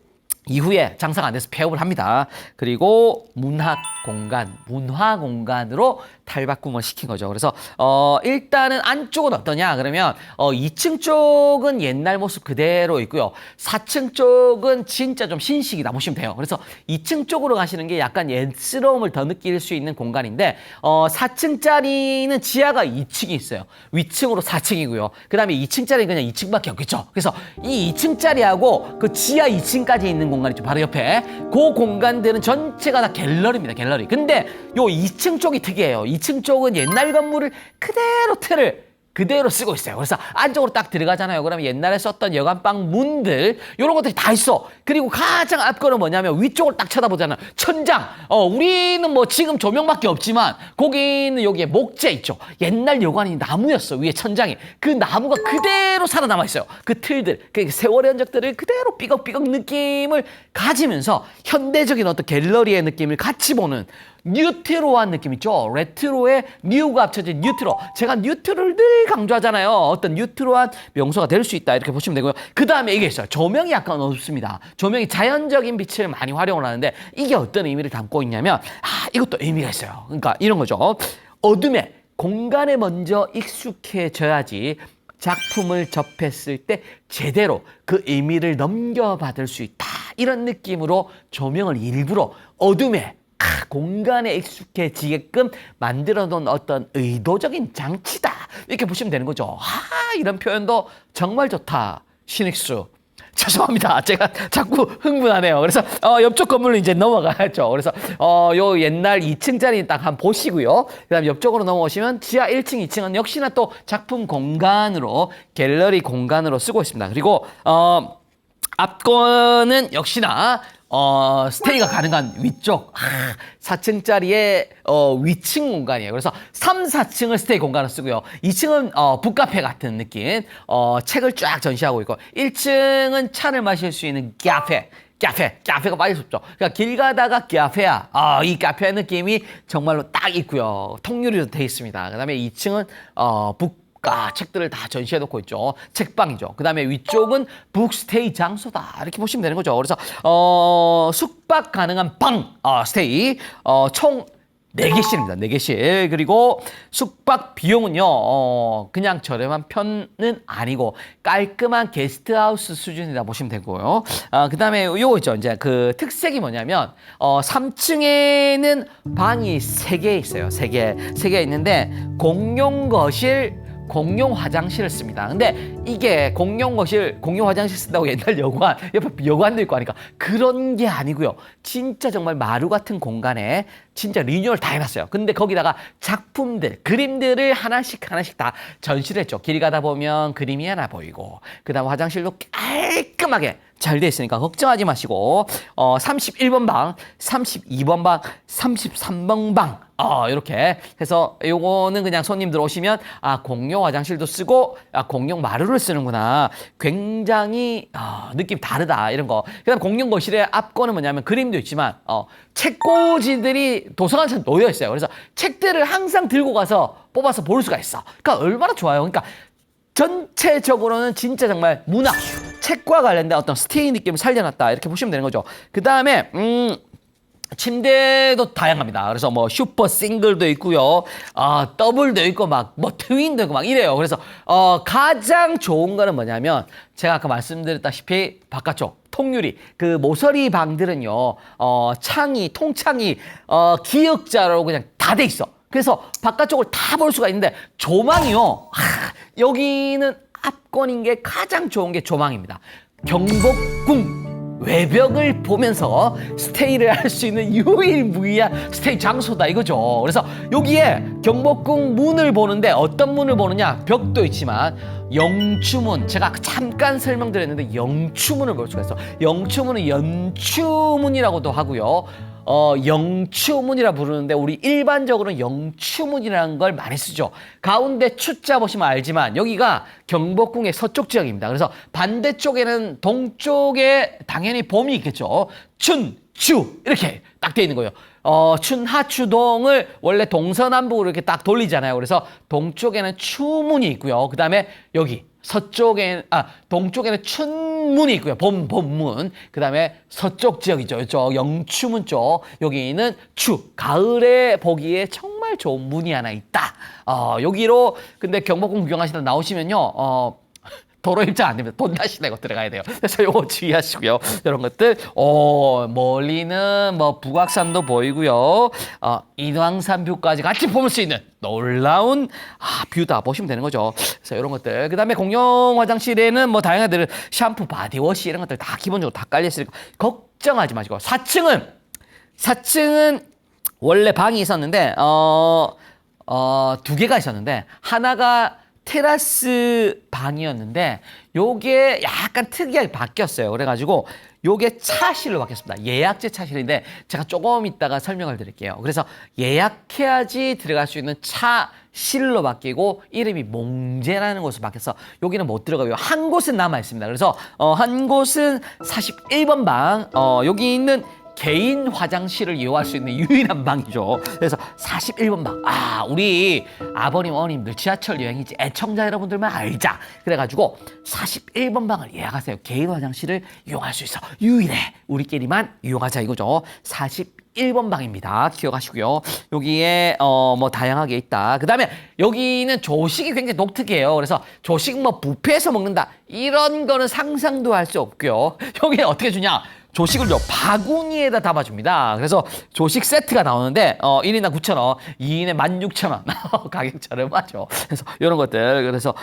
이후에 장사가 안 돼서 폐업을 합니다. 그리고 문화 공간으로 탈바꿈을 시킨 거죠. 그래서 일단은 안쪽은 어떠냐 그러면 2층 쪽은 옛날 모습 그대로 있고요. 4층 쪽은 진짜 좀 신식이다 보시면 돼요. 그래서 2층 쪽으로 가시는 게 약간 옛스러움을 더 느낄 수 있는 공간인데 4층짜리는 지하가 2층이 있어요. 위층으로 4층이고요. 그 다음에 2층짜리는 그냥 2층밖에 없겠죠. 그래서 이 2층짜리하고 그 지하 2층까지 있는 공간 있죠. 바로 옆에 그 공간들은 전체가 다 갤러리입니다. 갤러리. 근데 요 2층 쪽이 특이해요. 2층 쪽은 옛날 건물을 틀을 그대로 쓰고 있어요. 그래서 안쪽으로 딱 들어가잖아요. 그러면 옛날에 썼던 여관방 문들 이런 것들이 다 있어. 그리고 가장 앞거는 뭐냐면 위쪽을 딱 쳐다보잖아요. 천장. 우리는 뭐 지금 조명밖에 없지만 거기는 여기에 목재 있죠. 옛날 여관이 나무였어. 위에 천장에. 그 나무가 그대로 살아남아 있어요. 그 틀들, 그 세월의 흔적들을 그대로 삐걱삐걱 느낌을 가지면서 현대적인 어떤 갤러리의 느낌을 같이 보는 뉴트로한 느낌 있죠. 레트로의 뉴가 합쳐진 뉴트로. 제가 뉴트로를 늘 강조하잖아요. 어떤 뉴트로한 명소가 될 수 있다. 이렇게 보시면 되고요. 그 다음에 이게 있어요. 조명이 약간 어둡습니다. 조명이 자연적인 빛을 많이 활용을 하는데 이게 어떤 의미를 담고 있냐면 이것도 의미가 있어요. 그러니까 이런 거죠. 어둠에 공간에 먼저 익숙해져야지 작품을 접했을 때 제대로 그 의미를 넘겨받을 수 있다. 이런 느낌으로 조명을 일부러 어둠에 공간에 익숙해지게끔 만들어 놓은 어떤 의도적인 장치다. 이렇게 보시면 되는 거죠. 이런 표현도 정말 좋다. 신익수. 죄송합니다. 제가 자꾸 흥분하네요. 그래서 옆쪽 건물로 이제 넘어가야죠. 그래서 요 옛날 2층짜리 딱 한번 보시고요. 그다음 옆쪽으로 넘어오시면 지하 1층, 2층은 역시나 또 작품 공간으로 갤러리 공간으로 쓰고 있습니다. 그리고 앞권은 역시나 스테이가 가능한 위쪽 4층짜리의 위층 공간이에요. 그래서 3, 4층을 스테이 공간으로 쓰고요. 2층은 북카페 같은 느낌 책을 쫙 전시하고 있고 1층은 차를 마실 수 있는 카페가 빠질 수 없죠. 그러니까 길 가다가 카페야. 이 카페 느낌이 정말로 딱 있고요. 통유리로 돼 있습니다. 그다음에 2층은 책들을 다 전시해놓고 있죠. 책방이죠. 그 다음에 위쪽은 북스테이 장소다. 이렇게 보시면 되는 거죠. 그래서 숙박 가능한 방 스테이 총 4개씩입니다. 4개씩. 그리고 숙박 비용은요. 그냥 저렴한 편은 아니고 깔끔한 게스트하우스 수준이다 보시면 되고요. 그 다음에 요거 있죠. 이제 그 특색이 뭐냐면 3층에는 방이 3개 있어요. 3개 있는데 공용 거실, 공용 화장실을 씁니다. 근데 이게 공용 거실, 공용 화장실 쓴다고 옛날 여관, 옆에 여관도 있고 하니까 그런 게 아니고요. 진짜 정말 마루 같은 공간에 진짜 리뉴얼 다 해놨어요. 근데 거기다가 작품들, 그림들을 하나씩 다 전시를 했죠. 길 가다 보면 그림이 하나 보이고, 그 다음 화장실도 깔끔하게 잘 돼 있으니까 걱정하지 마시고 31번 방, 32번 방, 33번 방 이렇게 해서 요거는 그냥 손님들 오시면 공용 화장실도 쓰고 공용 마루를 쓰는구나. 굉장히 느낌 다르다 이런 거. 그다음 공용 거실의 앞거는 뭐냐면 그림도 있지만 책꽂이들이 도서관처럼 놓여 있어요. 그래서 책들을 항상 들고 가서 뽑아서 볼 수가 있어. 그러니까 얼마나 좋아요. 그러니까 전체적으로는 진짜 정말 문화, 책과 관련된 어떤 스테이 느낌을 살려놨다. 이렇게 보시면 되는 거죠. 그 다음에 침대도 다양합니다. 그래서 뭐 슈퍼 싱글도 있고요. 더블도 있고 트윈도 있고 이래요. 그래서 가장 좋은 거는 뭐냐면 제가 아까 말씀드렸다시피 바깥쪽 통유리 그 모서리 방들은요. 통창이 기역자로 그냥 다 돼 있어. 그래서 바깥쪽을 다 볼 수가 있는데 조망이요. 여기는 앞권인 게 가장 좋은 게 조망입니다. 경복궁 외벽을 보면서 스테이를 할 수 있는 유일무이한 스테이 장소다 이거죠. 그래서 여기에 경복궁 문을 보는데 어떤 문을 보느냐? 벽도 있지만 영추문, 제가 잠깐 설명드렸는데 영추문을 볼 수가 있어. 영추문은 연추문이라고도 하고요. 영추문이라 부르는데 우리 일반적으로는 영추문이라는 걸 많이 쓰죠. 가운데 추자 보시면 알지만 여기가 경복궁의 서쪽 지역입니다. 그래서 반대쪽에는 동쪽에 당연히 봄이 있겠죠. 춘, 추 이렇게 딱 돼 있는 거예요. 춘하추동을 원래 동서남북으로 이렇게 딱 돌리잖아요. 그래서 동쪽에는 추문이 있고요. 그 다음에 여기 동쪽에는 춘문이 있고요. 봄문. 그 다음에 서쪽 지역이죠. 이쪽 영추문 쪽. 여기는 가을에 보기에 정말 좋은 문이 하나 있다. 여기로 근데 경복궁 구경하시다 나오시면요. 도로 입장 안 됩니다. 돈 다시 내고 들어가야 돼요. 그래서 요거 주의하시고요. 이런 것들. 멀리는 북악산도 보이고요. 인왕산 뷰까지 같이 볼 수 있는 놀라운 뷰다 보시면 되는 거죠. 그래서 이런 것들. 그다음에 공용 화장실에는 다양한 샴푸, 바디워시 이런 것들 다 기본적으로 다 깔려 있으니까 걱정하지 마시고 4층은 원래 방이 있었는데 2개가 있었는데 하나가 테라스 방이었는데 요게 약간 특이하게 바뀌었어요. 그래가지고 요게 차실로 바뀌었습니다. 예약제 차실인데 제가 조금 이따가 설명을 드릴게요. 그래서 예약해야지 들어갈 수 있는 차실로 바뀌고 이름이 몽제라는 곳으로 바뀌어서 여기는 못 들어가고요. 한 곳은 남아 있습니다. 그래서 한 곳은 41번 방 여기 있는 개인 화장실을 이용할 수 있는 유일한 방이죠. 그래서 41번 방. 우리 아버님, 어머님들 지하철 여행이지 애청자 여러분들만 알자. 그래가지고 41번 방을 예약하세요. 개인 화장실을 이용할 수 있어. 유일해. 우리끼리만 이용하자 이거죠. 41번 방입니다. 기억하시고요. 여기에 뭐 다양하게 있다. 그 다음에 여기는 조식이 굉장히 독특해요. 그래서 조식 뭐 뷔페에서 먹는다. 이런 거는 상상도 할 수 없고요. 여기 어떻게 주냐? 조식을 바구니에다 담아줍니다. 그래서 조식 세트가 나오는데 1인당 9,000원, 2인에 16,000원. 가격 저렴하죠. 그래서 이런 것들. 그래서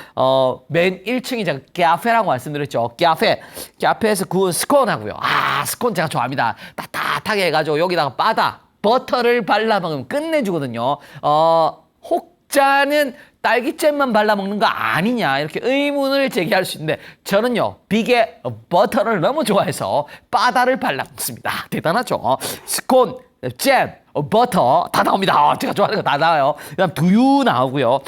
맨 1층이 제가 카페라고 말씀드렸죠. 카페에서 구운 스콘하고요. 스콘 제가 좋아합니다. 따뜻하게 해가지고 여기다가 버터를 발라 먹으면 끝내주거든요. 혹자는 딸기잼만 발라 먹는 거 아니냐 이렇게 의문을 제기할 수 있는데 저는요 빅에 버터를 너무 좋아해서 바다를 발라 먹습니다. 대단하죠. 스콘, 잼, 버터 다 나옵니다. 제가 좋아하는 거 다 나와요. 그다음 두유 나오고요.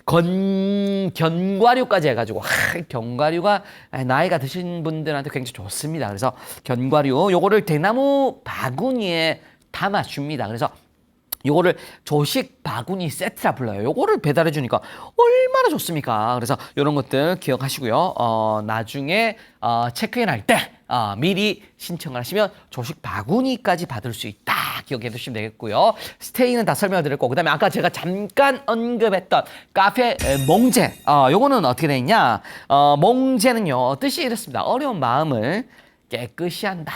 견과류까지 해가지고 견과류가 나이가 드신 분들한테 굉장히 좋습니다. 그래서 견과류 요거를 대나무 바구니에 담아줍니다. 그래서 요거를 조식 바구니 세트라 불러요. 요거를 배달해 주니까 얼마나 좋습니까? 그래서 이런 것들 기억하시고요. 나중에 체크인 할 때 미리 신청을 하시면 조식 바구니까지 받을 수 있다. 기억해 두시면 되겠고요. 스테이는 다 설명을 드렸고 그다음에 아까 제가 잠깐 언급했던 카페 몽제. 요거는 어떻게 돼 있냐? 몽제는요. 뜻이 이렇습니다. 어려운 마음을 깨끗이 한다.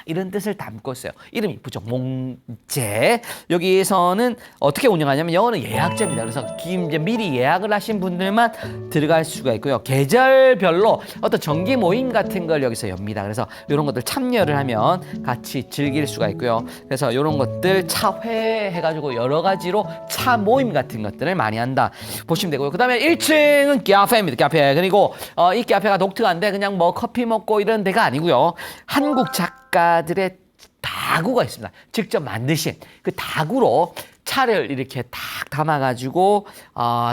이런 뜻을 담고 있어요. 이름이 이쁘죠. 몽제. 여기에서는 어떻게 운영하냐면 영어는 예약제입니다. 그래서 이제 미리 예약을 하신 분들만 들어갈 수가 있고요. 계절별로 어떤 정기 모임 같은 걸 여기서 엽니다. 그래서 이런 것들 참여를 하면 같이 즐길 수가 있고요. 그래서 이런 것들 차회 해가지고 여러 가지로 차 모임 같은 것들을 많이 한다 보시면 되고요. 그 다음에 1층은 카페입니다. 카페. 그리고 이 카페가 독특한데 그냥 뭐 커피 먹고 이런 데가 아니고요. 한국 작가들의 다구가 있습니다. 직접 만드신 그 다구로 차를 이렇게 탁 담아가지고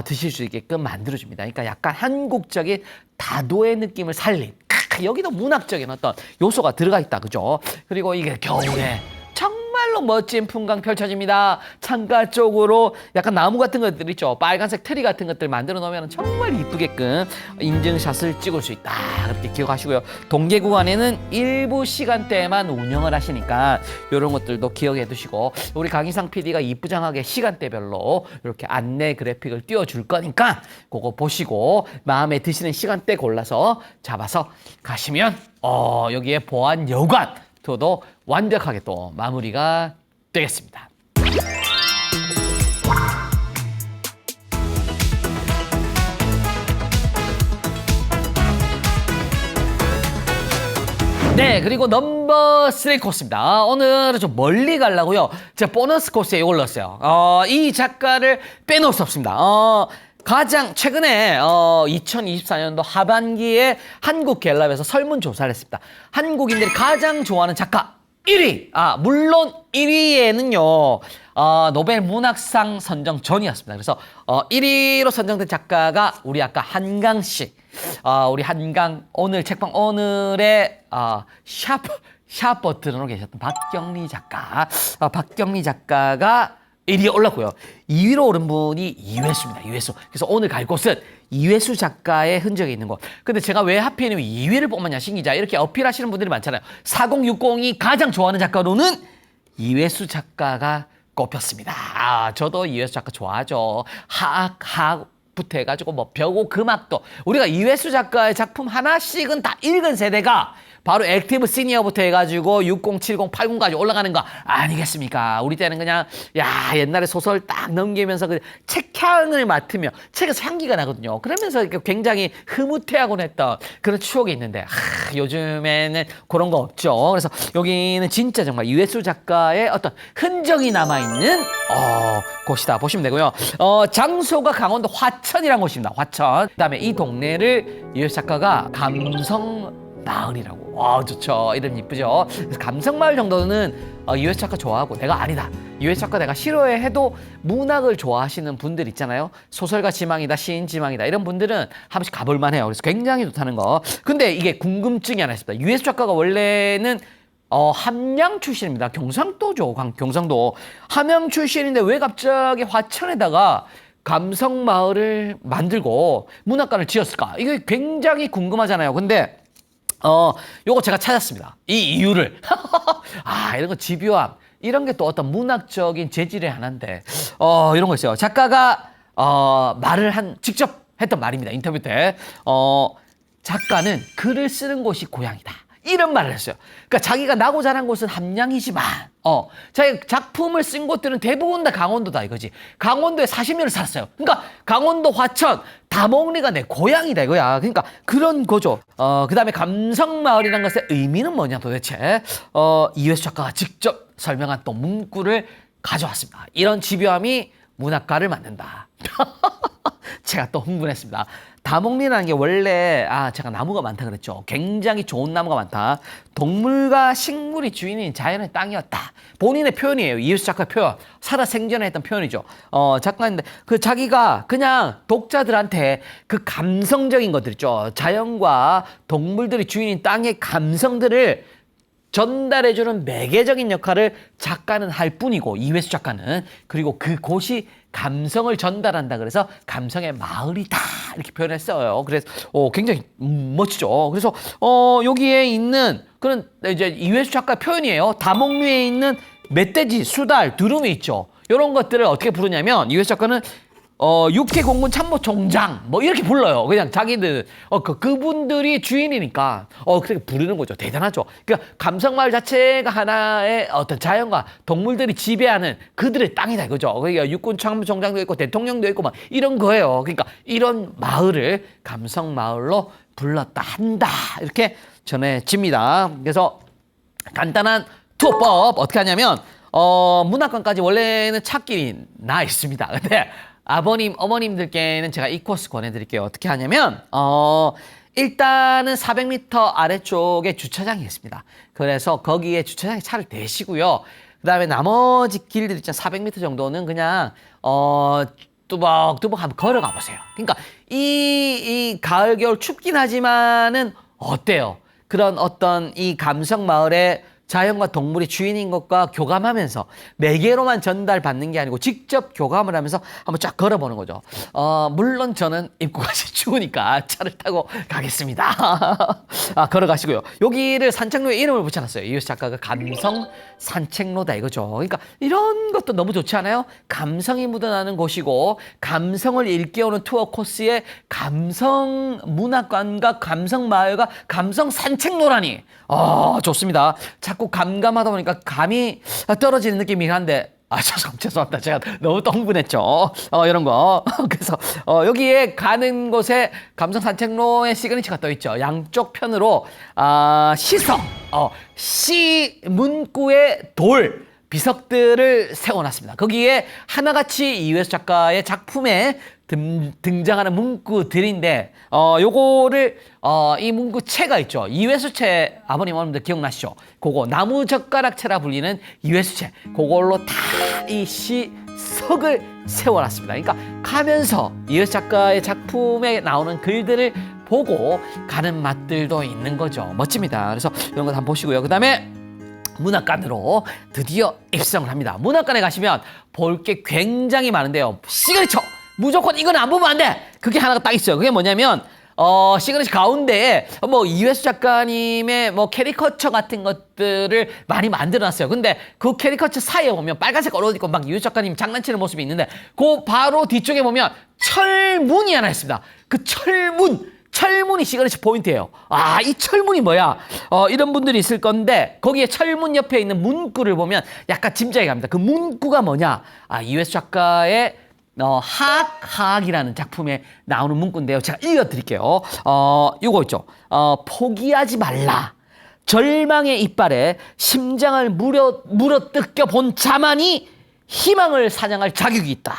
드실 수 있게끔 만들어줍니다. 그러니까 약간 한국적인 다도의 느낌을 살린 여기도 문학적인 어떤 요소가 들어가 있다. 그죠? 그리고 이게 겨울에 정말로 멋진 풍광 펼쳐집니다. 창가 쪽으로 약간 나무 같은 것들 있죠. 빨간색 트리 같은 것들 만들어 놓으면 정말 이쁘게끔 인증샷을 찍을 수 있다. 그렇게 기억하시고요. 동계 구간에는 일부 시간대에만 운영을 하시니까 이런 것들도 기억해 두시고 우리 강희상 PD가 이쁘장하게 시간대별로 이렇게 안내 그래픽을 띄워줄 거니까 그거 보시고 마음에 드시는 시간대 골라서 잡아서 가시면 여기에 보안 여관 도 완벽하게 또 마무리가 되겠습니다. 네, 그리고 넘버 3 코스입니다. 오늘은 좀 멀리 가려고요. 제가 보너스 코스에 이걸 넣었어요. 이 작가를 빼놓을 수 없습니다. 가장 최근에 2024년도 하반기에 한국갤럽에서 설문조사를 했습니다. 한국인들이 가장 좋아하는 작가 1위! 물론 1위에는요 노벨 문학상 선정 전이었습니다. 그래서 1위로 선정된 작가가 우리 아까 한강 씨. 우리 한강 오늘 책방 오늘의 샵 버튼으로 계셨던 박경리 작가. 박경리 작가가 1위에 올랐고요. 2위로 오른 분이 이회수입니다. 이회수. 그래서 오늘 갈 곳은 이회수 작가의 흔적이 있는 곳. 근데 제가 왜 하필 2위를 뽑았냐, 신기자. 이렇게 어필하시는 분들이 많잖아요. 4060이 가장 좋아하는 작가로는 이회수 작가가 꼽혔습니다. 저도 이회수 작가 좋아하죠. 하악부터 해가지고 뭐 벼고 금악도. 우리가 이회수 작가의 작품 하나씩은 다 읽은 세대가 바로 액티브 시니어부터 해가지고 60, 70, 80까지 올라가는 거 아니겠습니까? 우리 때는 그냥 옛날에 소설 딱 넘기면서 그 책향을 맡으며 책에서 향기가 나거든요. 그러면서 굉장히 흐뭇해하곤 했던 그런 추억이 있는데 요즘에는 그런 거 없죠. 그래서 여기는 진짜 정말 이회수 작가의 어떤 흔적이 남아있는 곳이다 보시면 되고요. 장소가 강원도 화천이라는 곳입니다. 화천. 그다음에 이 동네를 이회수 작가가 감성 마을이라고. 좋죠. 이름 이쁘죠. 그래서 감성마을 정도는 이회수 작가 좋아하고 내가 아니다. 이회수 작가 내가 싫어해 해도 문학을 좋아하시는 분들 있잖아요. 소설가 지망이다, 시인 지망이다. 이런 분들은 한 번씩 가볼만 해요. 그래서 굉장히 좋다는 거. 근데 이게 궁금증이 하나 있습니다. 이회수 작가가 원래는 함양 출신입니다. 경상도죠. 경상도. 함양 출신인데 왜 갑자기 화천에다가 감성마을을 만들고 문학관을 지었을까? 이게 굉장히 궁금하잖아요. 근데 요거 제가 찾았습니다. 이 이유를. 이런 거 집요함. 이런 게 또 어떤 문학적인 재질의 하나인데, 이런 거 있어요. 작가가, 직접 했던 말입니다. 인터뷰 때. 작가는 글을 쓰는 곳이 고향이다. 이런 말을 했어요. 그러니까 자기가 나고 자란 곳은 함양이지만, 자기 작품을 쓴 곳들은 대부분 다 강원도다 이거지. 강원도에 40년을 살았어요. 그러니까 강원도 화천, 다목리가 내 고향이다 이거야. 그러니까 그런 거죠. 그 다음에 감성마을이라는 것의 의미는 뭐냐 도대체. 이회수 작가가 직접 설명한 또 문구를 가져왔습니다. 이런 집요함이 문학가를 만든다. 제가 또 흥분했습니다. 다목리라는 게 원래 제가 나무가 많다 그랬죠. 굉장히 좋은 나무가 많다. 동물과 식물이 주인인 자연의 땅이었다. 본인의 표현이에요. 이회수 작가의 표현. 살아 생전에 했던 표현이죠. 작가인데 그 자기가 그냥 독자들한테 그 감성적인 것들 있죠. 자연과 동물들이 주인인 땅의 감성들을 전달해주는 매개적인 역할을 작가는 할 뿐이고, 이회수 작가는. 그리고 그곳이 감성을 전달한다 그래서 감성의 마을이다 이렇게 표현했어요. 그래서 굉장히 멋지죠. 그래서 여기에 있는 그런 이제 이회수 작가 표현이에요. 다목리에 있는 멧돼지, 수달, 두루미 있죠. 이런 것들을 어떻게 부르냐면 이회수 작가는 육해공군 참모총장 뭐 이렇게 불러요. 그냥 자기들 그분들이 주인이니까 그렇게 부르는 거죠. 대단하죠. 그러니까 감성마을 자체가 하나의 어떤 자연과 동물들이 지배하는 그들의 땅이다 이거죠. 그러니까 육군 참모총장도 있고 대통령도 있고 막 이런 거예요. 그러니까 이런 마을을 감성마을로 불렀다 한다 이렇게 전해집니다. 그래서 간단한 투어법 어떻게 하냐면 문학관까지 원래는 찾길이 나 있습니다. 근데 아버님, 어머님들께는 제가 이 코스 권해드릴게요. 어떻게 하냐면, 일단은 400m 아래쪽에 주차장이 있습니다. 그래서 거기에 주차장에 차를 대시고요. 그 다음에 나머지 길들 있잖아요. 400m 정도는 그냥, 뚜벅뚜벅 한번 걸어가 보세요. 그러니까 이 가을, 겨울 춥긴 하지만은 어때요? 그런 어떤 이 감성 마을에 자연과 동물이 주인인 것과 교감하면서 매개로만 전달받는 게 아니고 직접 교감을 하면서 한번 쫙 걸어보는 거죠. 물론 저는 입구가 추우니까 차를 타고 가겠습니다. 걸어가시고요. 여기를 산책로에 이름을 붙여놨어요. 이회수 작가가 감성 산책로다 이거죠. 그러니까 이런 것도 너무 좋지 않아요? 감성이 묻어나는 곳이고 감성을 일깨우는 투어 코스에 감성 문학관과 감성 마을과 감성 산책로라니. 좋습니다. 자꾸 감감하다 보니까 감이 떨어지는 느낌이긴 한데, 죄송합니다. 제가 너무 또 흥분했죠. 이런 거. 그래서, 여기에 가는 곳에 감성 산책로의 시그니처가 떠 있죠. 양쪽 편으로, 시석, 시, 문구의 돌, 비석들을 세워놨습니다. 거기에 하나같이 이회수 작가의 작품에 등장하는 문구들인데, 요거를, 이 문구체가 있죠. 이회수체, 아버님, 어머님들 기억나시죠? 그거, 나무젓가락체라 불리는 이회수체. 그걸로 다 이 시석을 세워놨습니다. 그러니까 가면서 이회수 작가의 작품에 나오는 글들을 보고 가는 맛들도 있는 거죠. 멋집니다. 그래서 이런 거 한번 보시고요. 그 다음에, 문학관으로 드디어 입성을 합니다. 문학관에 가시면 볼 게 굉장히 많은데요. 시그니처! 무조건 이건 안 보면 안 돼! 그게 하나가 딱 있어요. 그게 뭐냐면, 시그니처 가운데에 이회수 작가님의 캐리커처 같은 것들을 많이 만들어 놨어요. 근데 그 캐리커처 사이에 보면 빨간색 옷 입고 막 이회수 작가님 장난치는 모습이 있는데 그 바로 뒤쪽에 보면 철문이 하나 있습니다. 그 철문이 시그니처 포인트예요. 이 철문이 뭐야? 이런 분들이 있을 건데 거기에 철문 옆에 있는 문구를 보면 약간 짐작이 갑니다. 그 문구가 뭐냐? 이회수 작가의 하악이라는 작품에 나오는 문구인데요. 제가 읽어드릴게요. 이거 있죠. 포기하지 말라. 절망의 이빨에 심장을 물어뜯겨 본 자만이 희망을 사냥할 자격이 있다.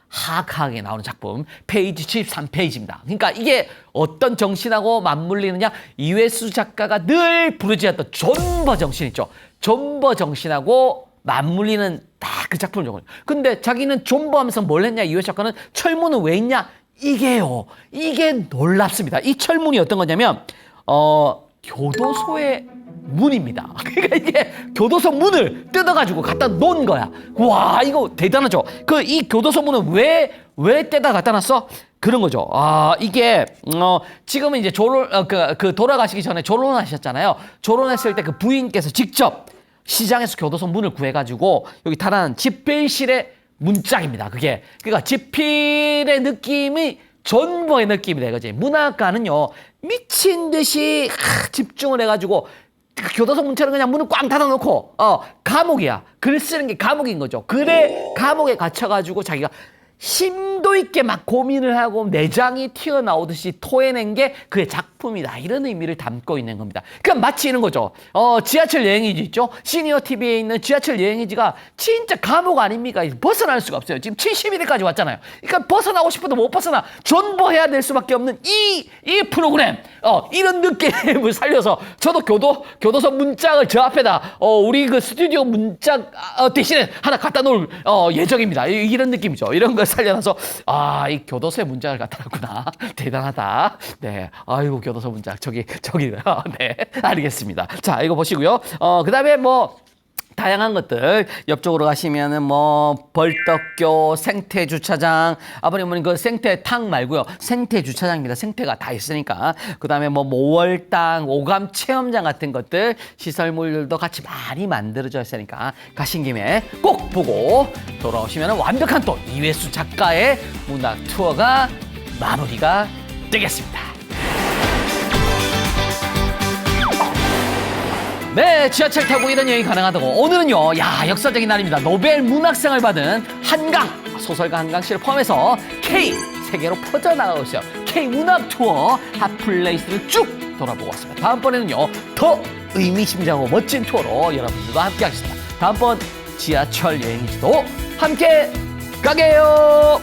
하악하게 나오는 작품 페이지 73페이지입니다. 그러니까 이게 어떤 정신하고 맞물리느냐? 이회수 작가가 늘 부르짖었던 존버 정신 있죠. 존버 정신하고 맞물리는 딱 그 작품을 적어요. 근데 자기는 존버하면서 뭘 했냐? 이회수 작가는 철문은 왜 있냐? 이게요. 이게 놀랍습니다. 이 철문이 어떤 거냐면 교도소에 문입니다. 그러니까 이게 교도소 문을 뜯어가지고 갖다 놓은 거야. 와, 이거 대단하죠. 이 교도소 문은 왜 떼다 갖다 놨어? 그런 거죠. 이게 지금은 이제 돌아가시기 전에 졸혼하셨잖아요. 졸혼했을 때 그 부인께서 직접 시장에서 교도소 문을 구해가지고 여기 달아난 집필실의 문짝입니다. 그러니까 집필의 느낌이 전보의 느낌이다 이거지. 문학가는요 미친 듯이 집중을 해가지고 그 교도소 문처럼 그냥 문을 꽝 닫아놓고 감옥이야. 글 쓰는 게 감옥인 거죠. 글에 감옥에 갇혀가지고 자기가 심도 있게 막 고민을 하고 내장이 튀어나오듯이 토해낸 게 그의 작품이다. 이런 의미를 담고 있는 겁니다. 그럼 마치 이런 거죠. 지하철 여행이지 있죠? 시니어 TV에 있는 지하철 여행이지가 진짜 감옥 아닙니까? 벗어날 수가 없어요. 지금 71회까지 왔잖아요. 그러니까 벗어나고 싶어도 못 벗어나. 존버해야 될 수밖에 없는 이 프로그램. 이런 느낌을 살려서 저도 교도소 문짝을 저 앞에다 우리 그 스튜디오 문짝 대신에 하나 갖다 놓을 예정입니다. 이런 느낌이죠. 이런 걸 살려놔서 이 교도소에 문짝을 갖다 놨구나. 대단하다. 네, 아이고 교도소 문짝 저기요. 네, 알겠습니다. 자, 이거 보시고요. 그다음에 다양한 것들 옆쪽으로 가시면은 벌떡교, 생태 주차장, 아버님 그 생태탕 말고요. 생태 주차장입니다. 생태가 다 있으니까. 그다음에 모월 땅, 오감 체험장 같은 것들 시설물들도 같이 많이 만들어져 있으니까 가신 김에 꼭 보고 돌아오시면은 완벽한 또 이회수 작가의 문학 투어가 마무리가 되겠습니다. 네, 지하철 타고 이런 여행이 가능하다고. 오늘은요, 역사적인 날입니다. 노벨 문학상을 받은 한강, 소설가 한강 씨를 포함해서 K, 세계로 퍼져나가고 있어요. K 문학 투어 핫플레이스를 쭉 돌아보고 왔습니다. 다음번에는요, 더 의미심장하고 멋진 투어로 여러분들과 함께 하겠습니다. 다음번 지하철 여행지도 함께 가게요.